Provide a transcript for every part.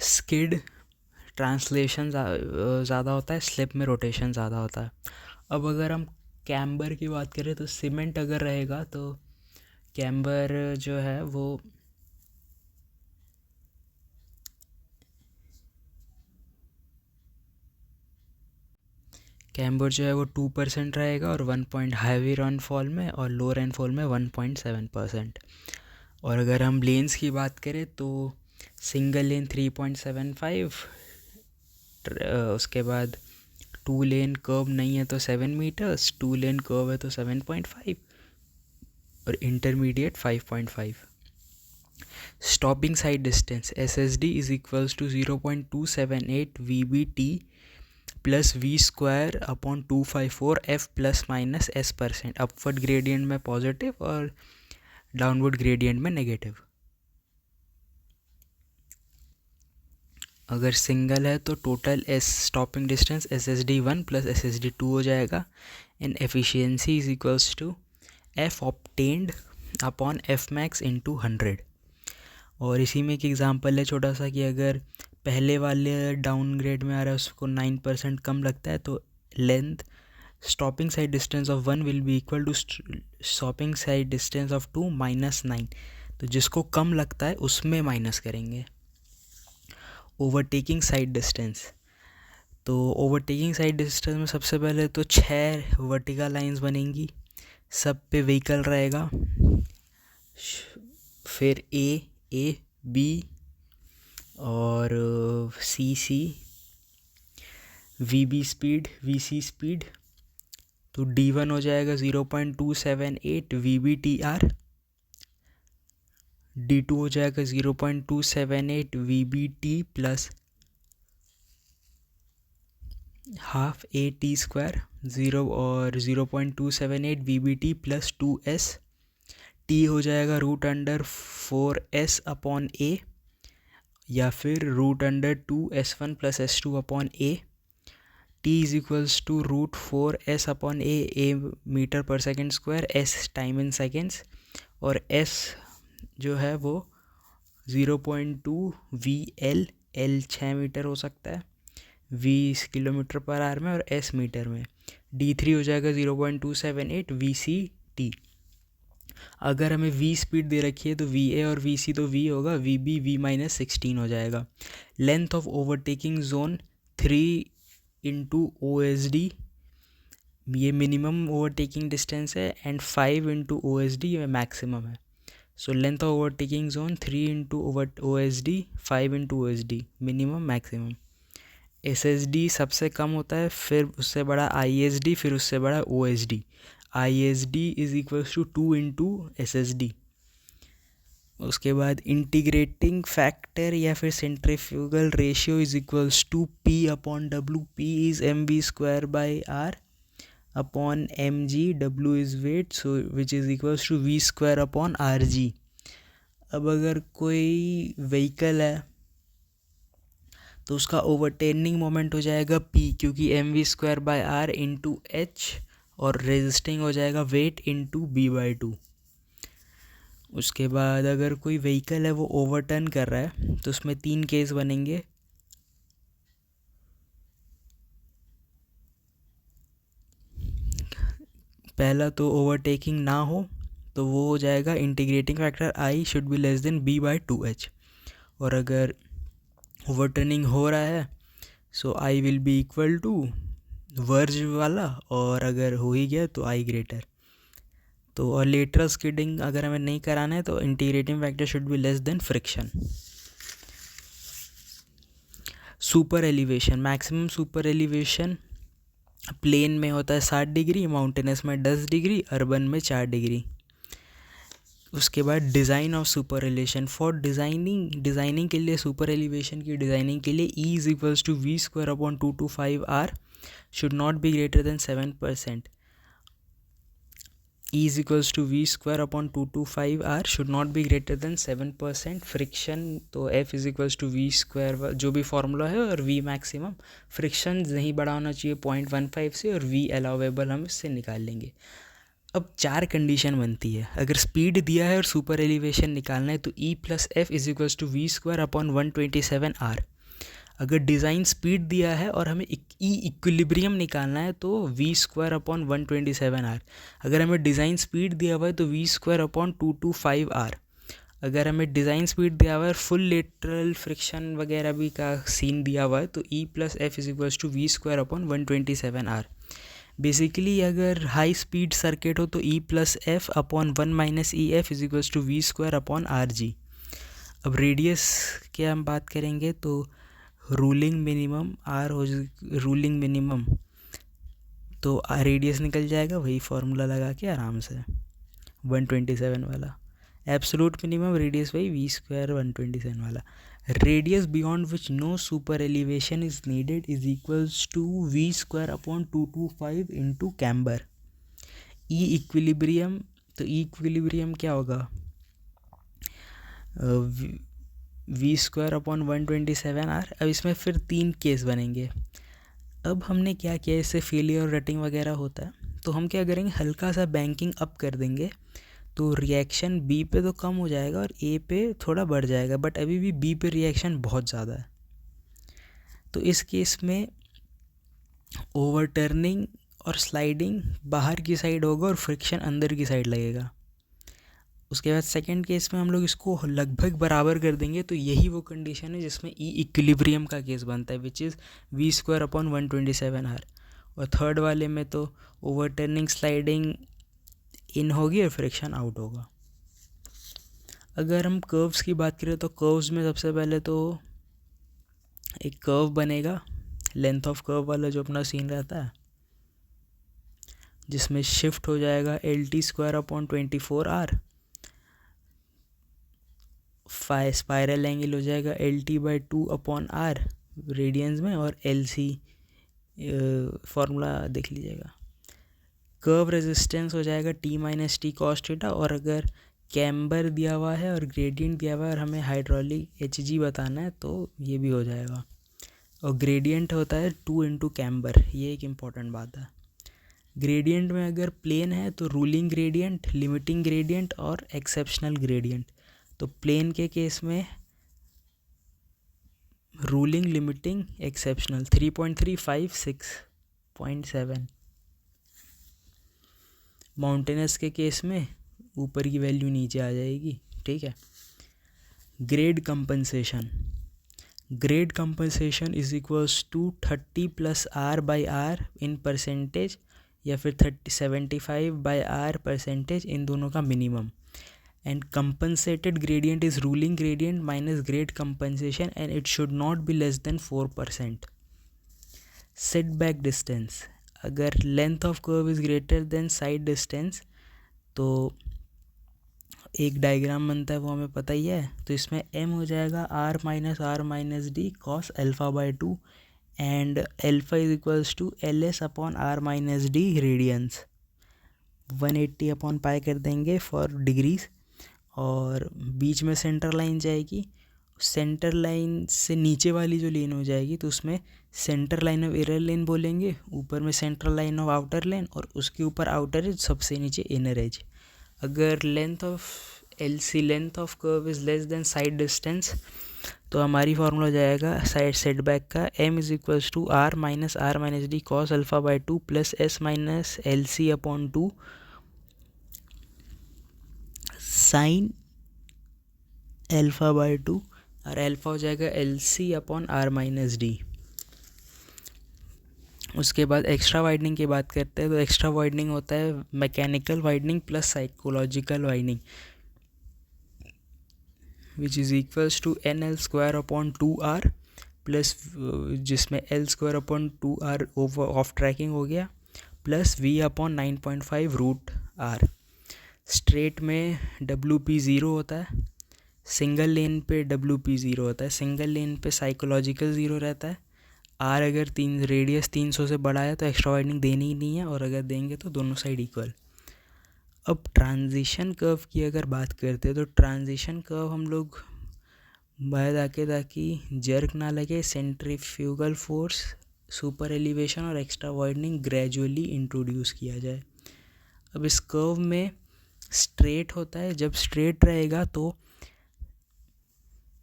Skid translation ज़्यादा होता है, स्लिप में रोटेशन ज़्यादा होता है। अब अगर हम कैम्बर की बात करें तो सीमेंट अगर रहेगा तो कैम्बर जो है वो कैम्बर जो है वो 2% रहेगा और 1 पॉइंट हाई रेनफॉल में और लो रेनफॉल में 1.7%। और अगर हम लेन्स की बात करें तो सिंगल लेन 3.75, उसके बाद 2 लेन कर्व नहीं है तो 7 मीटर्स, 2 लेन कर्व है तो 7.5 और intermediate 5.5। Stopping sight distance SSD is equals to 0.278 VBT plus V square upon 254 F plus minus S%। Upward gradient में पॉजिटिव और डाउनवर्ड ग्रेडियंट में नेगेटिव। अगर सिंगल है तो टोटल स्टॉपिंग डिस्टेंस SSD 1 प्लस SSD 2 हो जाएगा and efficiency is equals to F obtained upon F max into 100। और इसी में एक एग्जांपल है छोटा सा कि अगर पहले वाले डाउनग्रेड में आ रहा है उसको 9% कम लगता है तो length stopping sight distance of 1 will be equal to stopping sight distance of 2 minus 9। तो जिसको कम लगता है उसमें माइनस करेंगे। ओवरटेकिंग साइड डिस्टेंस, तो ओवरटेकिंग साइड डिस्टेंस में सबसे पहले तो 6 वर्टिकल लाइंस बनेंगी, सब पे व्हीकल रहेगा, फिर ए बी और सी वी स्पीड वी स्पीड। तो D1 हो जाएगा 0.278 VBTR, D2 हो जाएगा 0.278 VBT plus half AT square 0.278 VBT plus 2S। T हो जाएगा √4S अपॉन A या फिर √2S1 plus S2 upon A। T is equals to √4S upon A metre पर second square, S time in seconds, और S जो है वो 0.2 VL, L 6 metre हो सकता है, V किलोमीटर पर आवर में और S मीटर में। D3 हो जाएगा 0.278 VCT। अगर हमें V स्पीड दे रखी है तो VA और VC तो V होगा, VB V-16 हो जाएगा। Length of overtaking zone 3 into OSD, ये मिनिमम ओवरटेकिंग डिस्टेंस है एंड 5 इंटू OSD ये मैक्सिमम है। So length of overtaking zone 3 into OSD, 5 into OSD, minimum maximum. SSD सबसे कम होता है, फिर उससे बड़ा ISD, फिर उससे बड़ा OSD। ISD is equals to 2 into SSD। उसके बाद इंटीग्रेटिंग फैक्टर या फिर centrifugal ratio is equals to P upon W। P is mv square by R upon mg, W is weight, so which is equals to V square upon RG। अब अगर कोई vehicle है तो उसका overturning moment हो जाएगा P, क्योंकि mv square by R into H, और रेजिस्टिंग हो जाएगा वेट इंटू B/2। उसके बाद अगर कोई व्हीकल है वो ओवरटर्न कर रहा है तो उसमें 3 केस बनेंगे। पहला तो ओवरटेकिंग ना हो तो वो हो जाएगा integrating factor I should be less than B/2H। और अगर ओवरटर्निंग हो रहा है so I will be equal to verge वाला, और अगर हो ही गया तो I ग्रेटर। तो और लेटरल स्किडिंग अगर हमें नहीं कराना है तो integrating factor should be less than friction. Super elevation, maximum super elevation plain में होता है 60 डिग्री, माउंटेनस में 10 डिग्री, अर्बन में 4 डिग्री। उसके बाद design of super elevation, for designing के लिए सुपर एलिवेशन की डिज़ाइनिंग के लिए E is equals to V square upon 225 R should not be greater than 7%। E is equals to V square upon 225 R should not be greater than 7%। Friction तो F is equals to V square जो भी formula है, और V maximum. Friction नहीं बड़ा होना चाहिए 0.15 से, और V अलाउेबल हम इससे निकाल लेंगे। अब 4 कंडीशन बनती है। अगर स्पीड दिया है और सुपर एलिवेशन निकालना है तो E plus F is equals to V square upon 127 R। अगर डिज़ाइन स्पीड दिया है और हमें ई इक्विलिब्रियम निकालना है तो v²/127r। अगर हमें डिज़ाइन स्पीड दिया हुआ है तो v²/225r। अगर हमें डिज़ाइन स्पीड दिया हुआ है और फुल लेटरल फ्रिक्शन वगैरह भी का सीन दिया हुआ है तो E+F=v²/127r। बेसिकली अगर हाई स्पीड सर्किट हो तो E+F/1 - EF=v²/rg। अब रेडियस के हम बात करेंगे तो रूलिंग मिनिमम आर हो, रूलिंग मिनिमम तो रेडियस निकल जाएगा, वही फॉर्मूला लगा के आराम से 127 वाला। एब्सोलूट मिनिमम रेडियस वही v²/127 वाला। Radius beyond which no super elevation is needed is equals to v²/225 into camber. E equilibrium, तो ई इक्विलिब्रियम क्या होगा, v²/127r। अब इसमें फिर 3 केस बनेंगे। अब हमने क्या किया, इससे फेलियर और रटिंग वगैरह होता है तो हम क्या करेंगे, हल्का सा बैंकिंग अप कर देंगे तो रिएक्शन बी पे तो कम हो जाएगा और ए पे थोड़ा बढ़ जाएगा, बट अभी भी बी पे रिएक्शन बहुत ज़्यादा है। तो इस केस में ओवरटर्निंग और स्लाइडिंग बाहर की साइड होगा और फ्रिक्शन अंदर की साइड लगेगा। उसके बाद सेकंड केस में हम लोग इसको लगभग बराबर कर देंगे तो यही वो कंडीशन है जिसमें ई इक्विलिब्रियम का केस बनता है, विच इज़ v²/127r। और थर्ड वाले में तो ओवरटर्निंग स्लाइडिंग इन होगी और फ्रिक्शन आउट होगा। अगर हम कर्व्स की बात करें तो कर्व्स में सबसे पहले तो एक कर्व बनेगा, लेंथ ऑफ कर्व वाला जो अपना सीन रहता है, जिसमें शिफ्ट हो जाएगा LT²/24r। स्पायरल एंगल हो जाएगा LT/2/r रेडियंस में, और LC फॉर्मूला देख लीजिएगा। कर्व रेजिस्टेंस हो जाएगा T - T cos θ। और अगर कैम्बर दिया हुआ है और ग्रेडियंट दिया हुआ है और हमें हाइड्रोलिक HG बताना है तो ये भी हो जाएगा। और ग्रेडियंट होता है 2 × कैम्बर, ये एक इम्पॉर्टेंट बात है। ग्रेडियंट में अगर प्लेन है तो रूलिंग ग्रेडियंट, लिमिटिंग ग्रेडियंट और एक्सेप्शनल ग्रेडियंट। तो प्लेन के केस में रूलिंग, लिमिटिंग, एक्सेप्शनल 3.3, 5, 6.7। माउंटेनस के केस में ऊपर की वैल्यू नीचे आ जाएगी, ठीक है। Grade compensation, grade compensation is equals to 30 + r/r in percentage या फिर 75/r% इन दोनों का minimum. And compensated gradient is ruling gradient minus grade compensation and it should not be less than 4%। Setback distance, अगर length of curve is greater than side distance तो एक diagram बनता है, वो हमें पता ही है। तो इसमें m हो जाएगा r - r - d cos α/2 and alpha is equals to LS/r - d radians. 180/π कर देंगे फॉर डिग्रीज, और बीच में सेंटर लाइन जाएगी। सेंटर लाइन से नीचे वाली जो लेन हो जाएगी तो उसमें centre line of inner lane बोलेंगे, ऊपर में central line of outer lane, और उसके ऊपर आउटर एज, सबसे नीचे इनर एज। अगर length of LC, length of curve is less than side distance, तो हमारी फार्मूला हो जाएगा साइड सेटबैक का m is equals to r - r - d cos α/2 plus s - LC/2 sine α/2, और अल्फा हो जाएगा LC/r - d। उसके बाद एक्स्ट्रा वाइडनिंग की बात करते हैं तो एक्स्ट्रा वाइडनिंग होता है mechanical widening plus psychological widening, which is equals to NL²/2r plus, जिसमें L²/2r ओवर ऑफ ट्रैकिंग हो गया, प्लस V/9.5√r। स्ट्रेट में WP 0 होता है, सिंगल लेन पे WP 0 होता है, सिंगल लेन पे साइकोलॉजिकल 0 रहता है। R अगर रेडियस 300 से बड़ा है तो एक्स्ट्रा वाइडनिंग देनी ही नहीं है, और अगर देंगे तो दोनों साइड इक्वल। अब ट्रांजिशन कर्व की अगर बात करते हैं तो ट्रांजिशन कर्व हम लोग बाहर आके, ताकि जर्क ना लगे, सेंट्रीफ्यूगल फोर्स, सुपर एलिवेशन और एक्स्ट्रा वाइडनिंग ग्रेजुअली इंट्रोड्यूस किया जाए। अब इस कर्व में स्ट्रेट होता है, जब स्ट्रेट रहेगा तो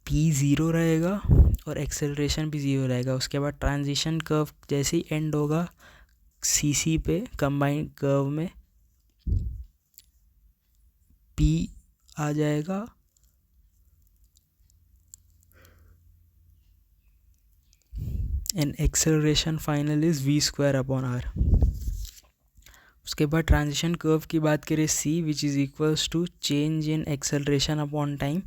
P 0 रहेगा और एक्सेलरेशन भी 0 रहेगा। उसके बाद ट्रांजिशन कर्व जैसे ही एंड होगा CC पे कंबाइंड कर्व में P आ जाएगा and acceleration final is v²/r। उसके बाद ट्रांजिशन कर्व की बात करें C which is equals to change in acceleration upon time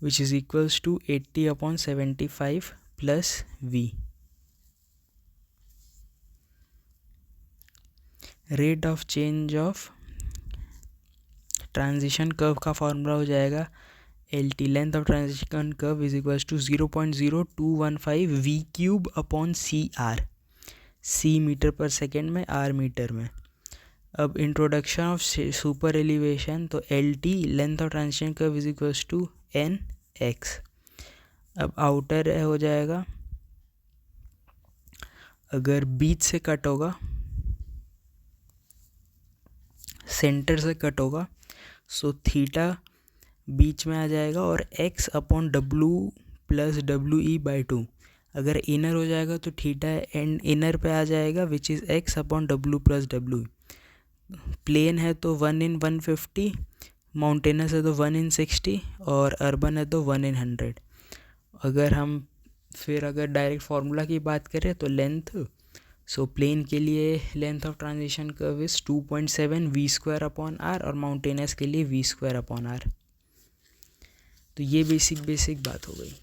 which is equals to 80/75 plus v। Rate of change of transition curve का formula हो जाएगा LT length of transition curve is equals to 0.0215 v³/CR। C metre पर second में, R metre में। अब introduction of super elevation, तो LT length of transition curve is equals to NX। अब outer हो जाएगा, अगर बीच से कट होगा, सेंटर से कट होगा, सो थीटा बीच में आ जाएगा और x/w + WE/2। अगर इनर हो जाएगा तो थीटा एंड इनर पे आ जाएगा which is x/w + WE। Plane है तो 1/150, माउंटेनस है तो 1/60 और अर्बन है तो 1/100। अगर डायरेक्ट फार्मूला की बात करें तो लेंथ, सो प्लेन के लिए length of transition curve is 2.7 v²/r और माउंटेनस के लिए v²/r। तो ये बेसिक बात हो गई।